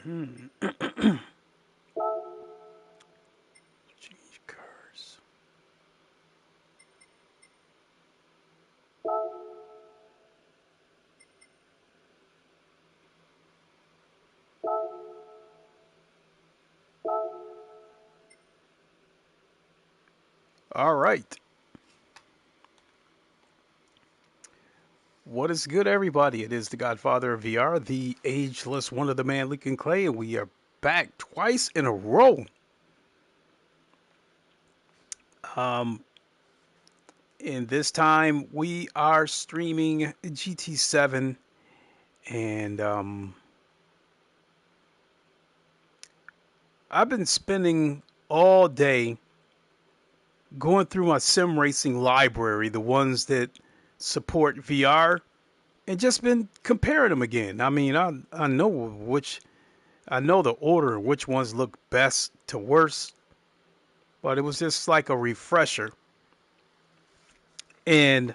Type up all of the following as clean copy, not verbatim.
Change cars. All right. What is good, everybody? It is the Godfather of VR, the ageless one of the man Lincoln Clay, and we are back twice in a row. Um, and this time we are streaming GT7, and I've been spending all day going through my sim racing library, the ones that support VR, and just been comparing them again. I mean, I know I know the order of which ones look best to worst, but it was just like a refresher. And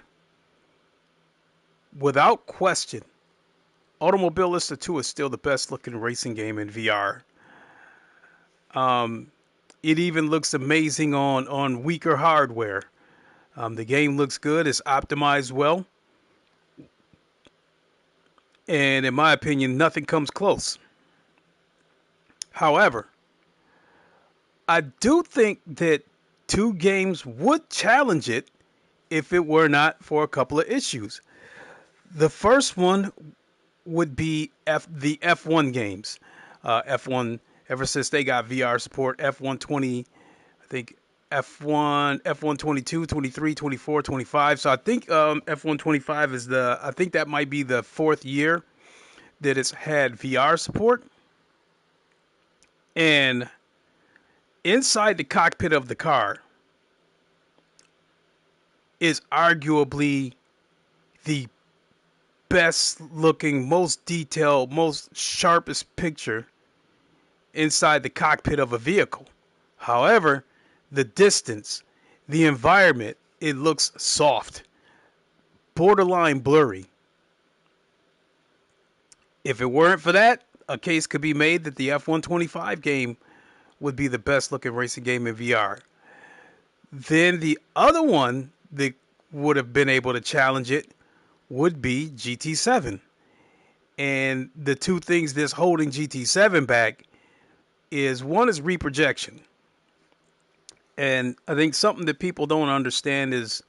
without question, Automobilista 2 is still the best looking racing game in VR. Um, it even looks amazing on weaker hardware. The game looks good, it's optimized well, and in my opinion, nothing comes close. However, I do think that two games would challenge it if it were not for a couple of issues. The first one would be the F1 games. F1, ever since they got VR support, F1 20, I think F1, F1 22, 23, 24, 25. So I think F1 25 is I think that might be the fourth year that it's had VR support. And inside the cockpit of the car is arguably the best looking, most detailed, most sharpest picture inside the cockpit of a vehicle. However, the distance, the environment, it looks soft, borderline blurry. If it weren't for that, a case could be made that the F125 game would be the best looking racing game in VR. Then the other one that would have been able to challenge it would be GT7. And the two things that's holding GT7 back is one is reprojection. And I think something that people don't understand is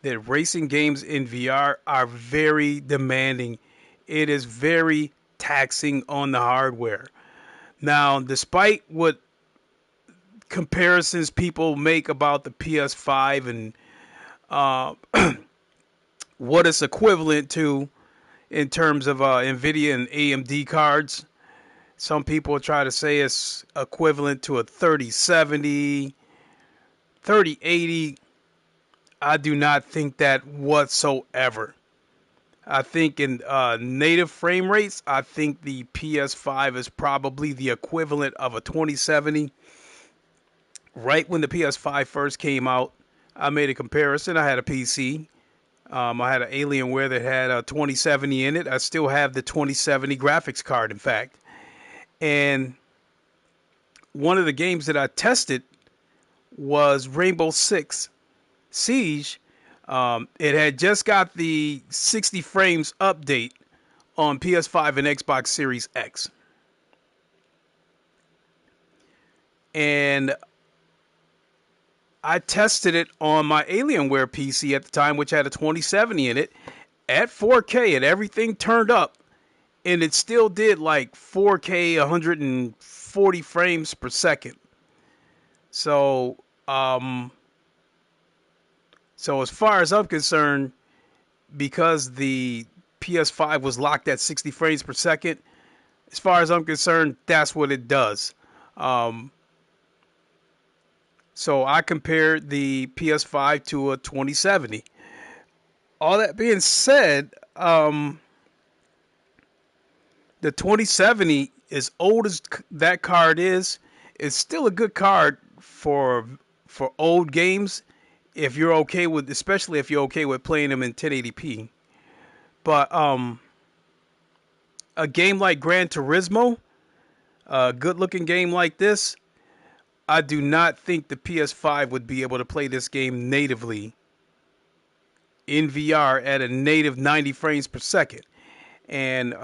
that racing games in VR are very demanding. It is very taxing on the hardware. Now, despite what comparisons people make about the PS5 and uh, what it's equivalent to in terms of NVIDIA and AMD cards, some people try to say it's equivalent to a 3070, 3080. I do not think that whatsoever. I think in native frame rates, I think the PS5 is probably the equivalent of a 2070. Right when the PS5 first came out, I made a comparison. I had a PC. I had an Alienware that had a 2070 in it. I still have the 2070 graphics card, in fact. And one of the games that I tested was Rainbow Six Siege. It had just got the 60 frames update on PS5 and Xbox Series X. And I tested it on my Alienware PC at the time, which had a 2070 in it, at 4K, and everything turned up. And it still did like 4K, 140 frames per second. So, so as far as I'm concerned, because the PS5 was locked at 60 frames per second, as far as I'm concerned, that's what it does. So I compared the PS5 to a 2070. All that being said, the 2070, as old as that card is still a good card for old games. If you're okay with, especially if you're okay with playing them in 1080p. But a game like Gran Turismo, a good looking game like this, I do not think the PS5 would be able to play this game natively in VR at a native 90 frames per second. And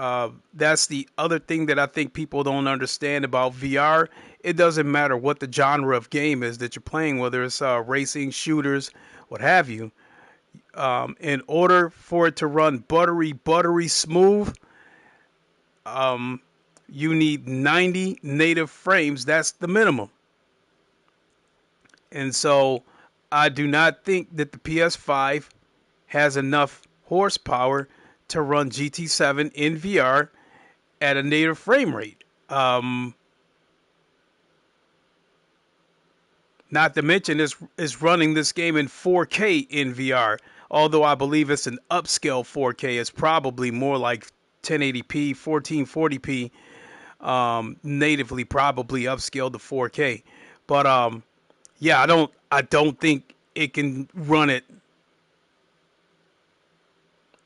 that's the other thing that I think people don't understand about VR. It doesn't matter what the genre of game is that you're playing, whether it's racing, shooters, what have you. In order for it to run buttery smooth, you need 90 native frames. That's the minimum. And so I do not think that the PS5 has enough horsepower to run GT7 in VR at a native frame rate. Not to mention is running this game in 4K in VR. Although I believe it's an upscale 4K, it's probably more like 1080p, 1440p, natively probably upscaled to 4K. But yeah, I don't think it can run at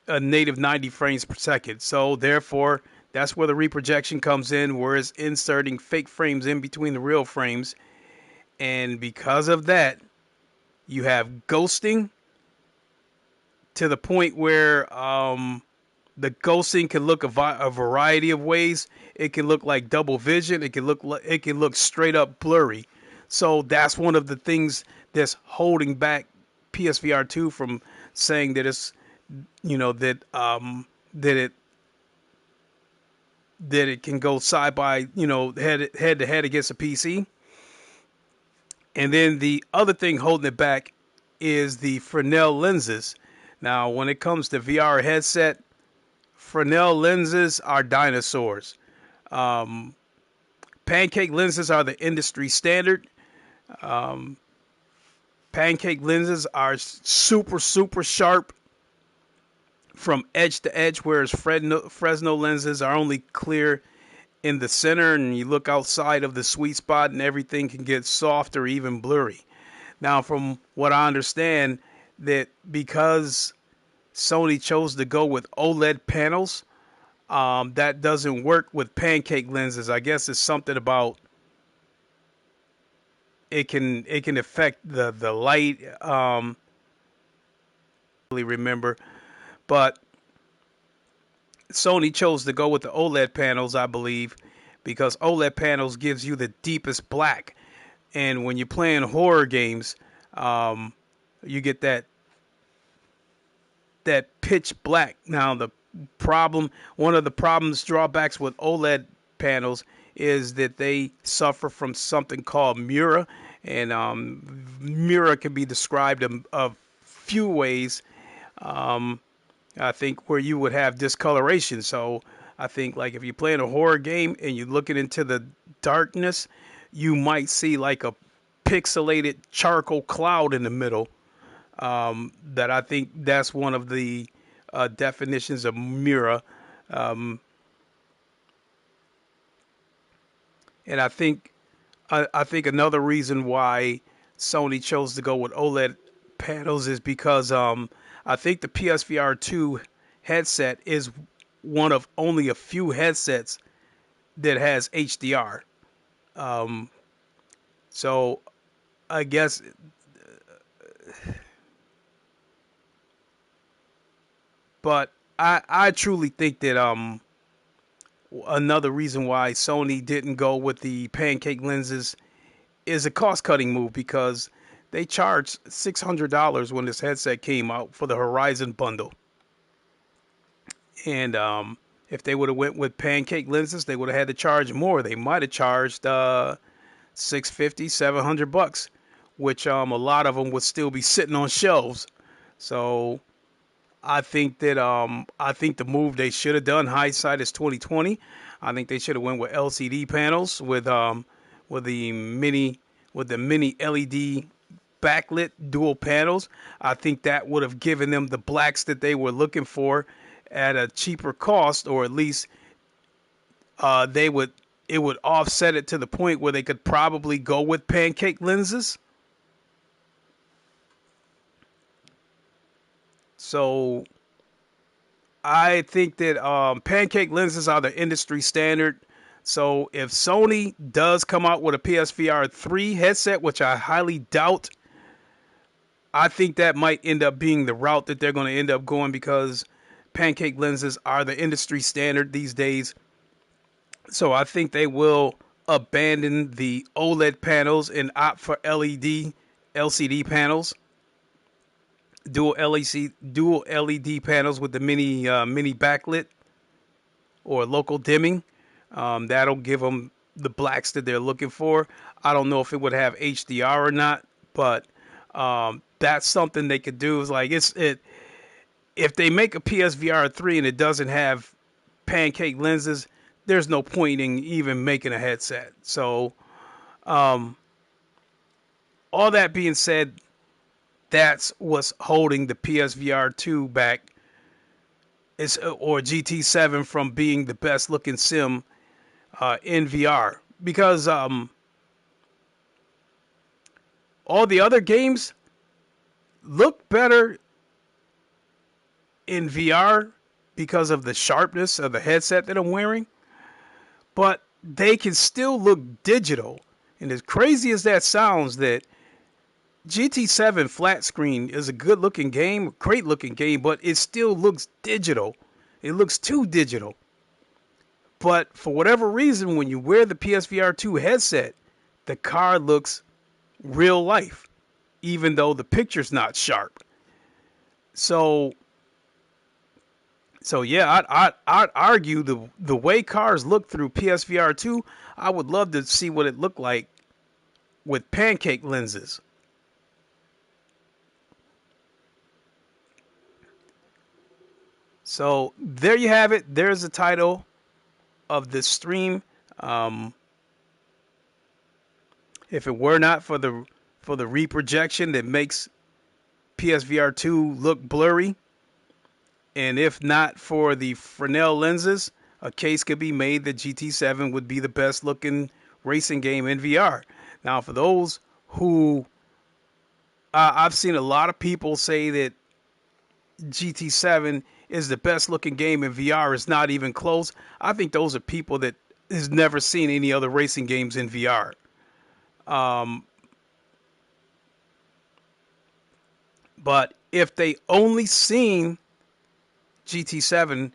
a native 90 frames per second. So therefore, that's where the reprojection comes in, where it's inserting fake frames in between the real frames. And because of that, you have ghosting to the point where the ghosting can look a variety of ways. It can look like double vision. It can look straight up blurry. So that's one of the things that's holding back PSVR 2 from saying that it's that it that it can go side by head to head against a PC. And then the other thing holding it back is the Fresnel lenses. Now, when it comes to VR headset, Fresnel lenses are dinosaurs. Pancake lenses are the industry standard. Pancake lenses are super sharp from edge to edge, whereas Fresnel lenses are only clear in the center, and you look outside of the sweet spot and everything can get soft or even blurry. Now, from what I understand, that because Sony chose to go with OLED panels, that doesn't work with pancake lenses. I guess it's something about it can affect the light. Really remember, but Sony chose to go with the OLED panels, I believe, because OLED panels gives you the deepest black. And when you're playing horror games, you get that pitch black. Now one of the problems, drawbacks with OLED panels is that they suffer from something called Mura, and Mura can be described in a few ways. I think where you would have discoloration. So I think like if you're playing a horror game and you're looking into the darkness, you might see like a pixelated charcoal cloud in the middle. That I think that's one of the definitions of Mura. Um, and I think another reason why Sony chose to go with OLED panels is because I think the PSVR 2 headset is one of only a few headsets that has HDR. Um, so I guess, but I truly think that another reason why Sony didn't go with the pancake lenses is a cost cutting move, because they charged $600 when this headset came out for the Horizon bundle. And if they would have went with pancake lenses, they would have had to charge more. They might have charged 650, $700, which a lot of them would still be sitting on shelves. So I think the move they should have done, hindsight is 2020. I think they should have went with LCD panels with the mini LED backlit dual panels. I think that would have given them the blacks that they were looking for at a cheaper cost, or at least they would it would offset it to the point where they could probably go with pancake lenses. So I think that pancake lenses are the industry standard. So if Sony does come out with a PSVR 3 headset, which I highly doubt, I think that might end up being the route that they're going to end up going, because pancake lenses are the industry standard these days. So I think they will abandon the OLED panels and opt for LCD panels, dual LED panels with the mini backlit or local dimming. That'll give them the blacks that they're looking for. I don't know if it would have HDR or not, but that's something they could do. Is like if they make a PSVR 3 and it doesn't have pancake lenses, there's no point in even making a headset. So, all that being said, that's what's holding the PSVR 2 back, or GT7 from being the best looking sim in VR, because all the other games look better in VR because of the sharpness of the headset that I'm wearing, but they can still look digital. And as crazy as that sounds, that GT7 flat screen is a good looking game, great looking game, but it still looks digital. It looks too digital. But for whatever reason, when you wear the PSVR 2 headset, the car looks real life, even though the picture's not sharp. So yeah, I'd argue the way cars look through PSVR 2, I would love to see what it looked like with pancake lenses. So there you have it. There's the title of this stream. If it were not for the reprojection that makes PSVR 2 look blurry, and if not for the Fresnel lenses, a case could be made that GT7 would be the best looking racing game in VR. Now, for those who I've seen a lot of people say that GT7 is the best looking game in VR. It's not even close. I think those are people that has never seen any other racing games in VR. But if they only seen GT7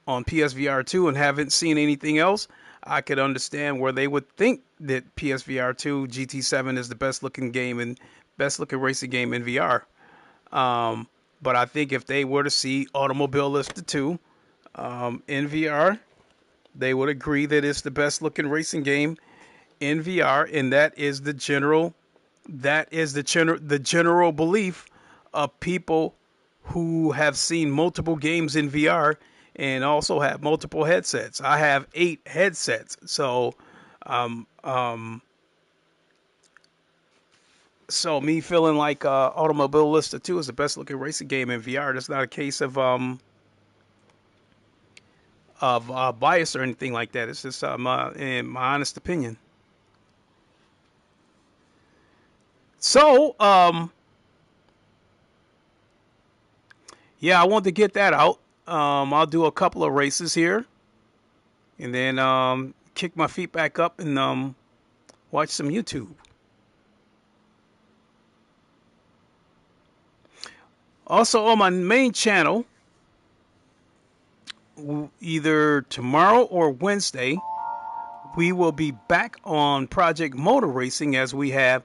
on PSVR 2 and haven't seen anything else, I could understand where they would think that PSVR 2 GT7 is the best looking game and best looking racing game in VR. But I think if they were to see Automobilista 2 in VR, they would agree that it's the best looking racing game in VR, and that is the general belief of people who have seen multiple games in VR and also have multiple headsets. I have 8 headsets, so so me feeling like Automobilista 2 is the best looking racing game in VR. That's not a case of bias or anything like that. It's just in my honest opinion. So yeah, I want to get that out. I'll do a couple of races here, and then kick my feet back up and watch some YouTube. Also on my main channel, either tomorrow or Wednesday, we will be back on Project Motor Racing, as we have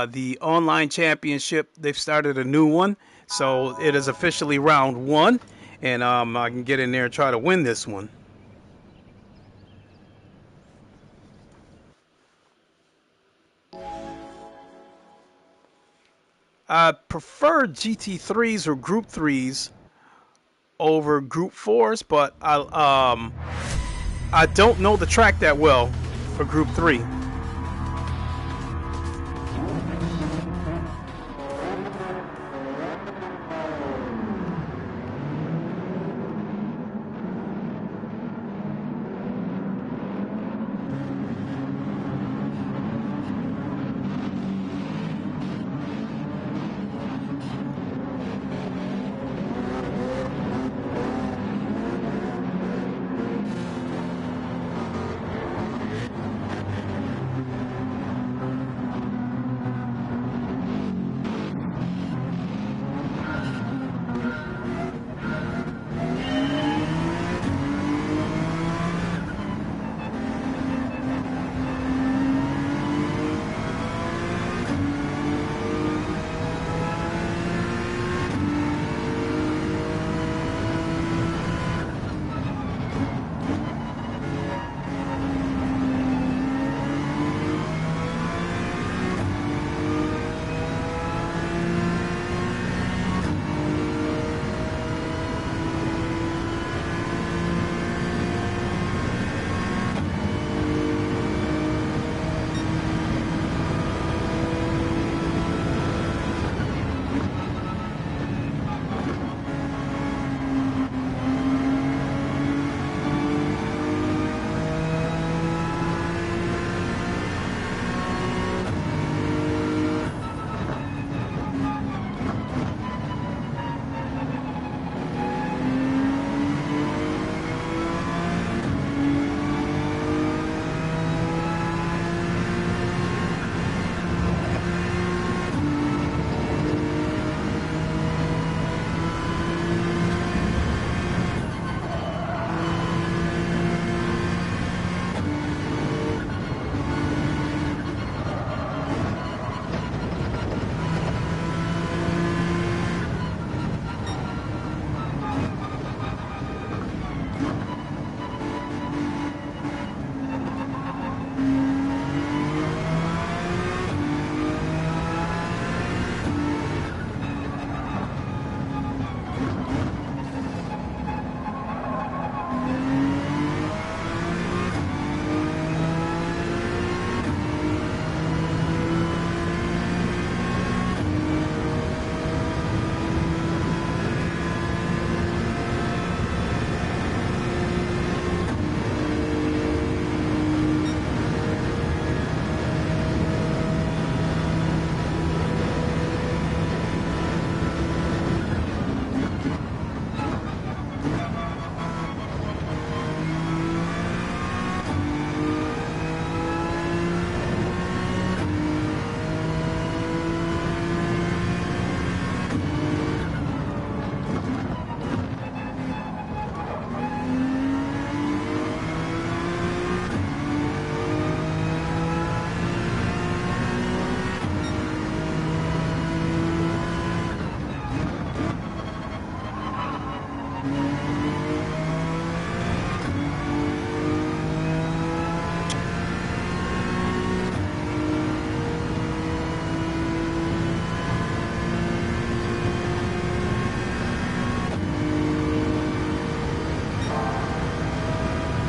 the online championship. They've started a new one, so it is officially round 1, and I can get in there and try to win this one. I prefer GT3s or Group 3s over Group 4s, but I don't know the track that well for Group 3.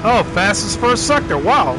Oh, fastest first sector. Wow.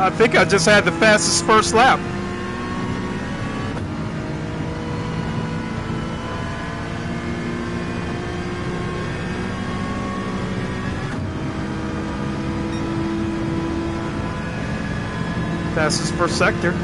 I think I just had the fastest first lap. Fastest first sector.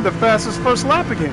The fastest first lap again.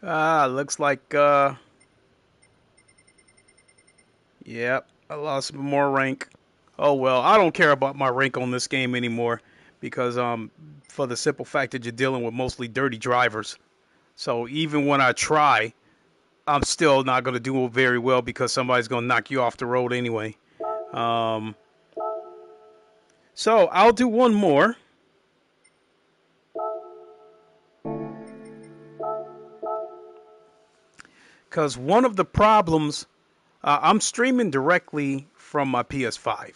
Looks like, yep, I lost more rank. Oh well, I don't care about my rank on this game anymore because, for the simple fact that you're dealing with mostly dirty drivers. So even when I try, I'm still not going to do very well because somebody's going to knock you off the road anyway. Um, so I'll do one more. Because one of the problems, I'm streaming directly from my PS5.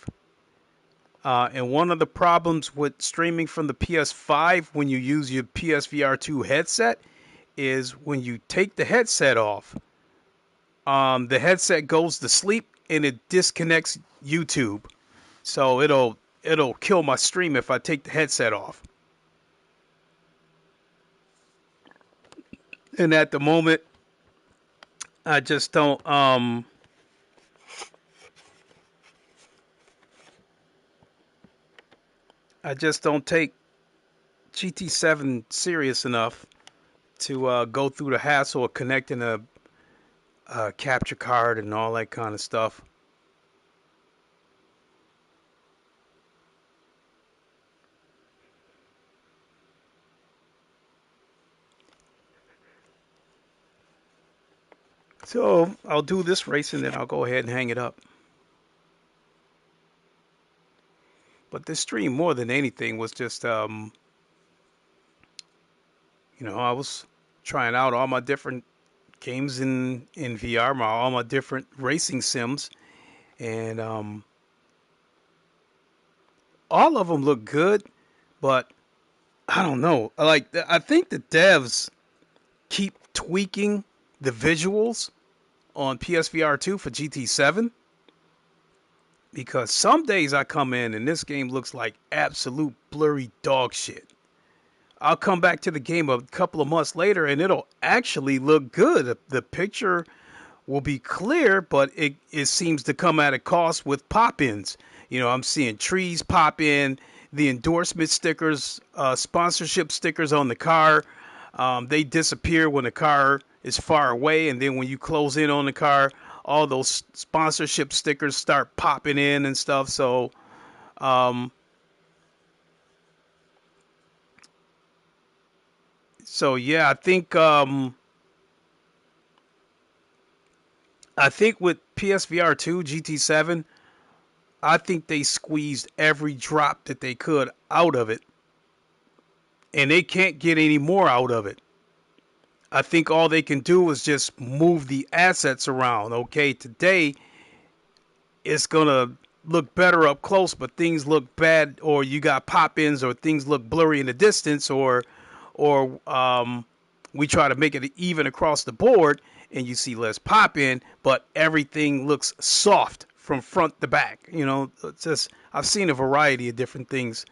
And one of the problems with streaming from the PS5 when you use your PSVR 2 headset is when you take the headset off, the headset goes to sleep and it disconnects YouTube. So it'll kill my stream if I take the headset off. And at the moment, I just don't take GT7 serious enough to go through the hassle of connecting a capture card and all that kind of stuff. So I'll do this race and then I'll go ahead and hang it up. But this stream, more than anything, was just, I was trying out all my different games in VR, all my different racing sims, and all of them look good, but I don't know. I think the devs keep tweaking the visuals on PSVR 2 for GT7 because some days I come in and this game looks like absolute blurry dog shit. I'll come back to the game a couple of months later and it'll actually look good. The picture will be clear, but it seems to come at a cost with pop-ins. I'm seeing trees pop in, the endorsement stickers, sponsorship stickers on the car. They disappear when the car is far away, and then when you close in on the car, all those sponsorship stickers start popping in and stuff. So, yeah, I think with PSVR 2 GT7, I think they squeezed every drop that they could out of it, and they can't get any more out of it. I think all they can do is just move the assets around. Okay, today it's gonna look better up close, but things look bad, or you got pop-ins, or things look blurry in the distance, or we try to make it even across the board, and you see less pop-in, but everything looks soft from front to back. It's just I've seen a variety of different things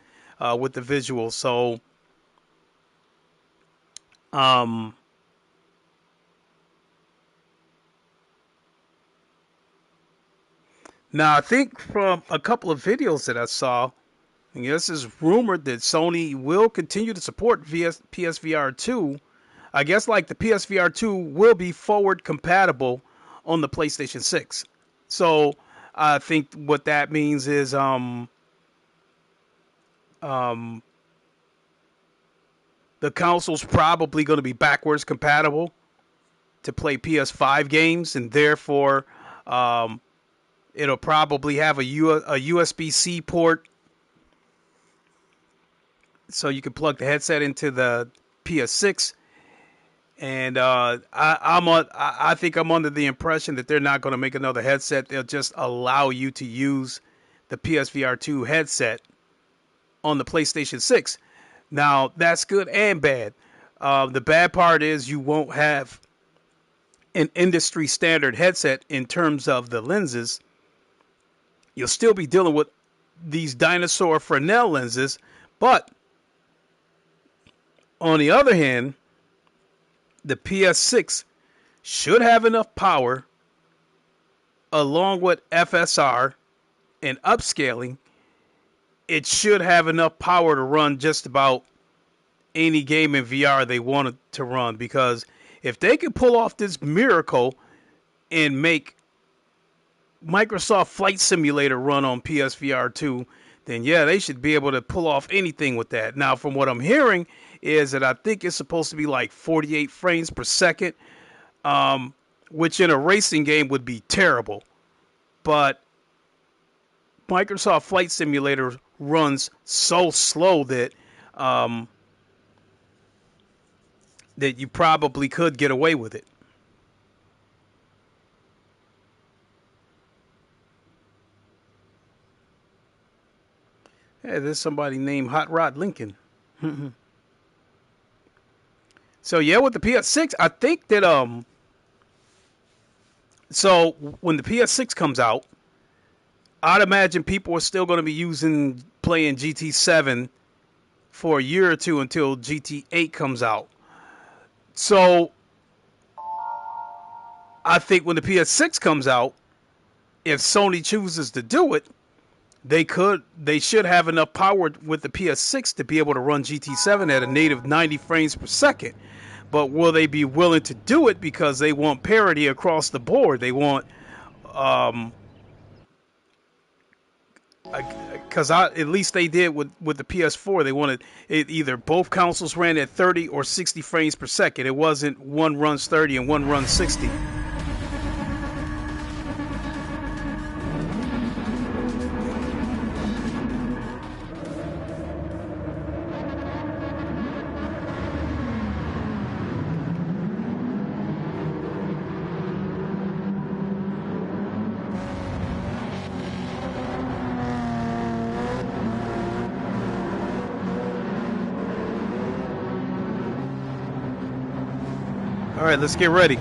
with the visuals. So, now I think from a couple of videos that I saw, and this is rumored that Sony will continue to support PSVR 2. I guess like the PSVR 2 will be forward compatible on the PlayStation 6. So I think what that means is the console's probably going to be backwards compatible to play PS5 games, and therefore it'll probably have a USB-C port, so you can plug the headset into the PS6. And I think I'm under the impression that they're not going to make another headset. They'll just allow you to use the PSVR 2 headset on the PlayStation 6. Now, that's good and bad. The bad part is you won't have an industry standard headset in terms of the lenses. You'll still be dealing with these dinosaur Fresnel lenses, but on the other hand, the PS6 should have enough power, along with FSR and upscaling. It should have enough power to run just about any game in VR they want it to run, because If they could pull off this miracle and make Microsoft Flight Simulator run on PSVR 2, then yeah, they should be able to pull off anything with that. Now, from what I'm hearing, is that I think it's supposed to be like 48 frames per second, which in a racing game would be terrible. But Microsoft Flight Simulator runs so slow that that you probably could get away with it. Hey, there's somebody named Hot Rod Lincoln. So yeah, with the PS6, I think that so when the PS6 comes out, I'd imagine people are still going to be playing GT7 for a year or two until GT8 comes out. So I think when the PS6 comes out, if Sony chooses to do it, they should have enough power with the PS6 to be able to run GT7 at a native 90 frames per second. But will they be willing to do it because they want parity across the board? They want, because at least they did with the PS4. They wanted it either both consoles ran at 30 or 60 frames per second. It wasn't one runs 30 and one runs 60. All right, let's get ready.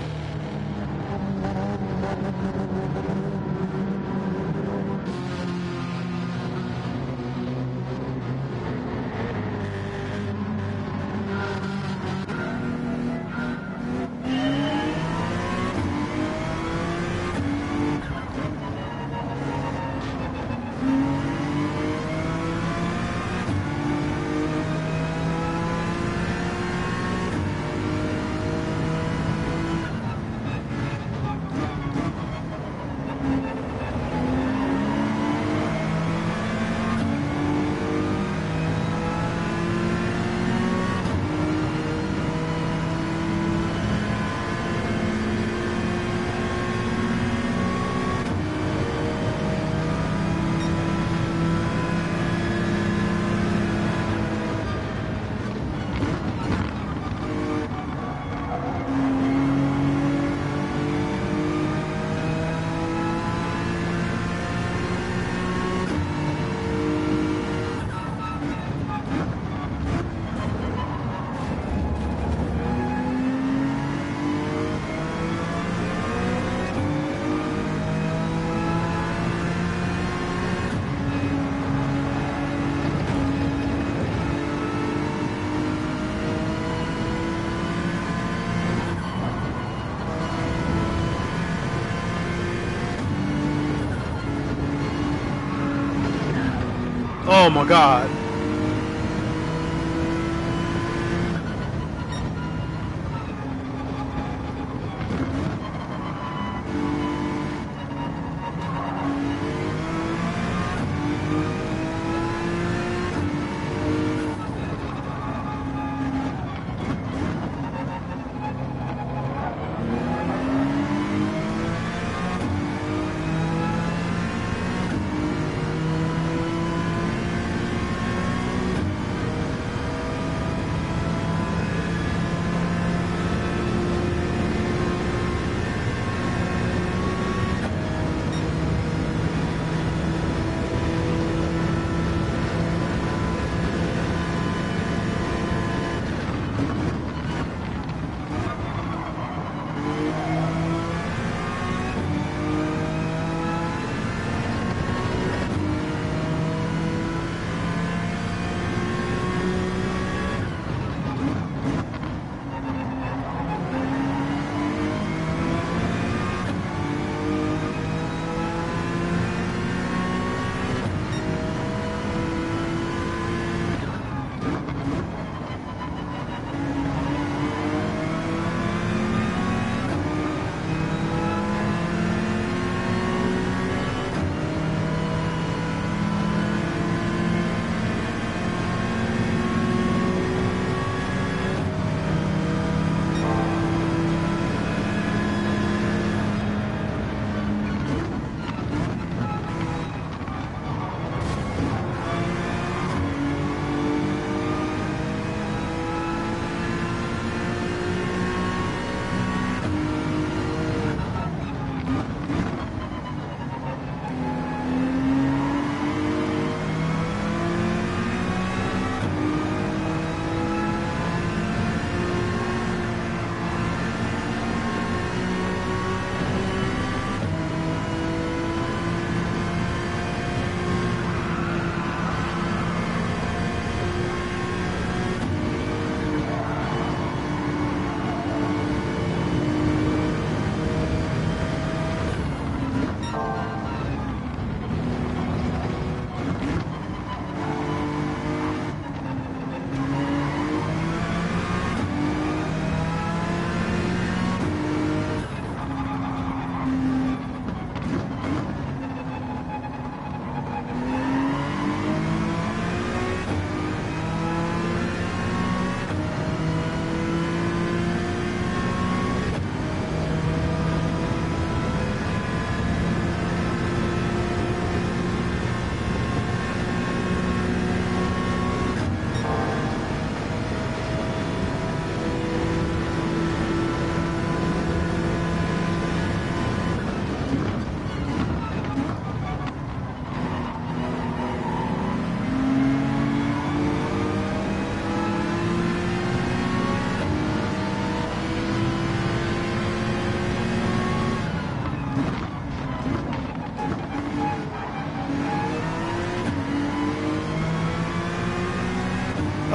Oh my God.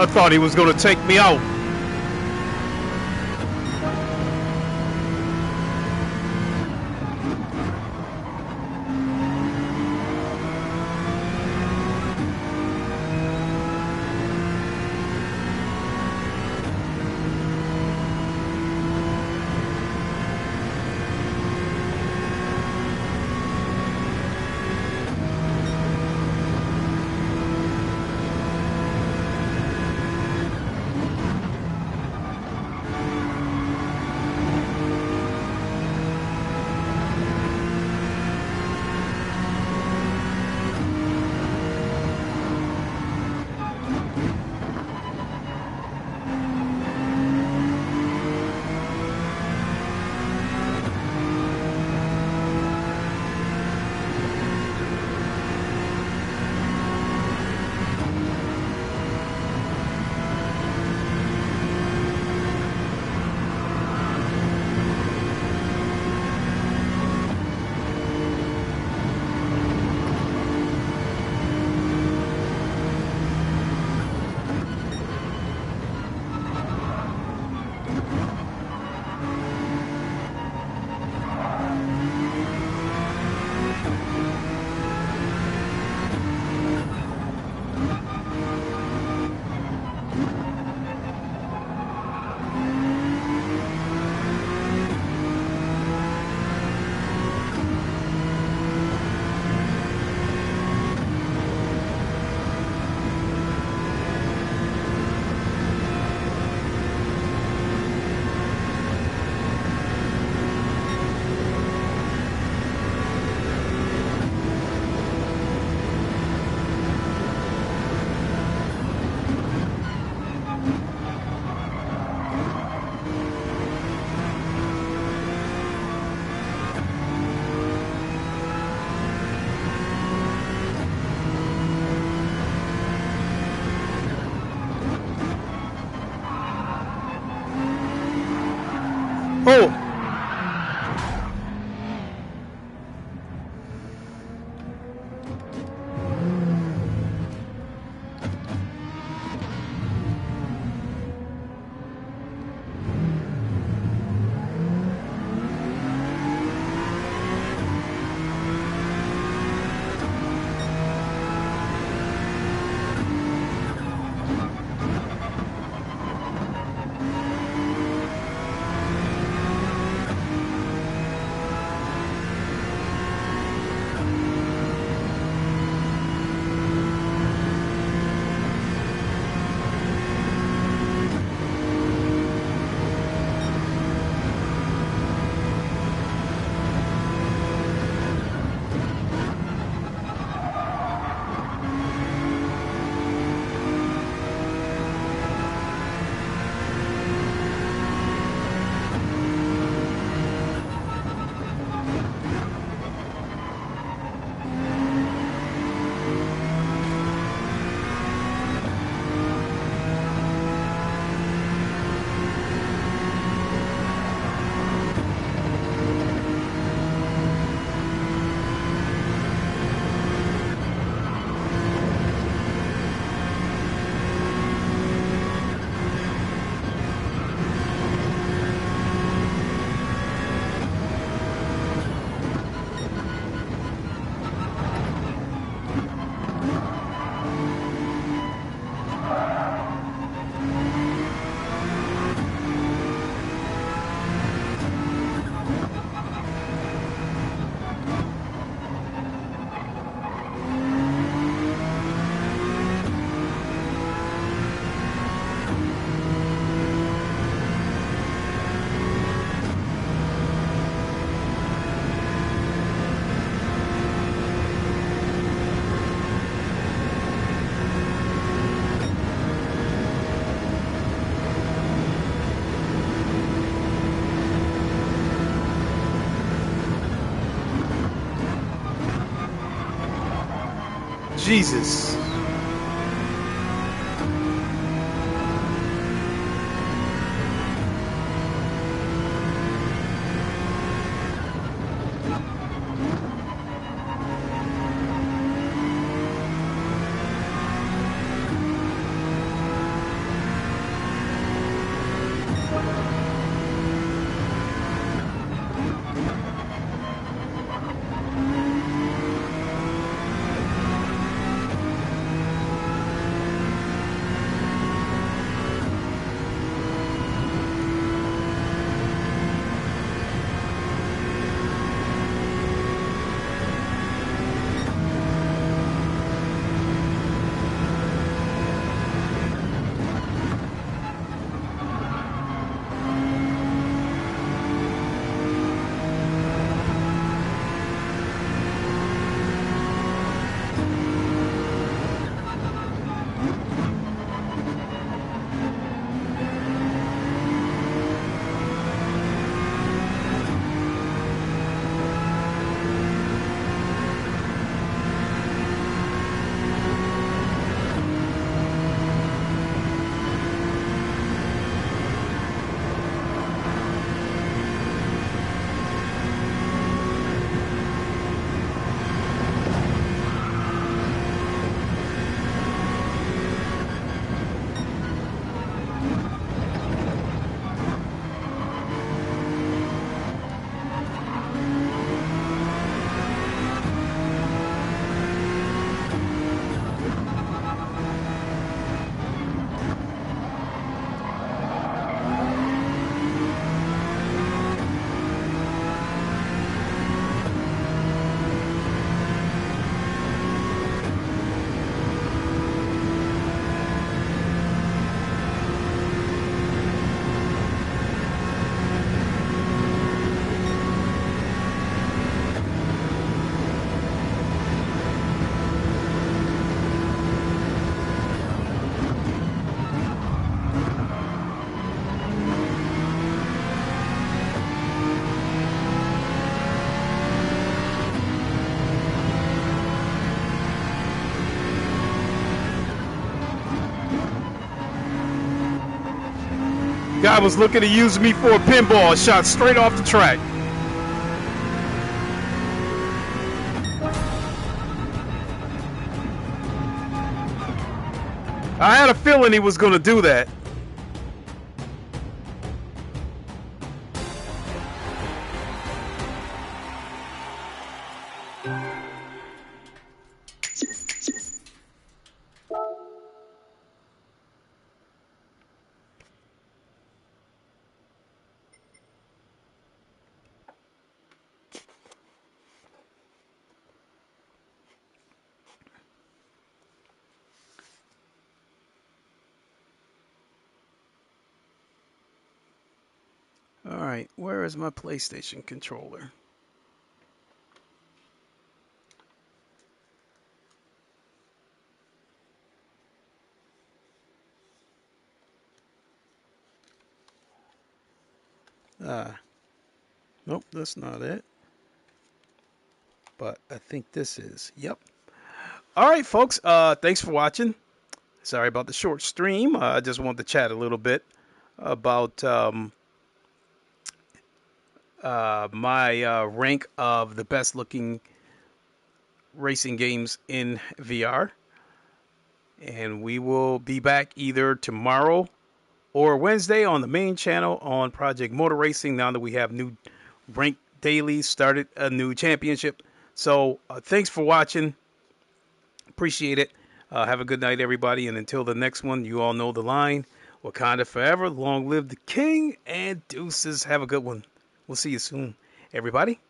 I thought he was gonna take me out. Oh! Jesus. Guy was looking to use me for a pinball. Shot straight off the track. I had a feeling he was going to do that. Alright, where is my PlayStation controller? Nope, that's not it. But I think this is. Yep. Alright, folks, thanks for watching. Sorry about the short stream. I just wanted to chat a little bit about my rank of the best looking racing games in VR. And we will be back either tomorrow or Wednesday on the main channel on Project Motor Racing, now that we have new rank dailies, started a new championship. So thanks for watching. Appreciate it. Have a good night, everybody. And until the next one, you all know the line. Wakanda forever. Long live the king. And deuces. Have a good one. We'll see you soon, everybody.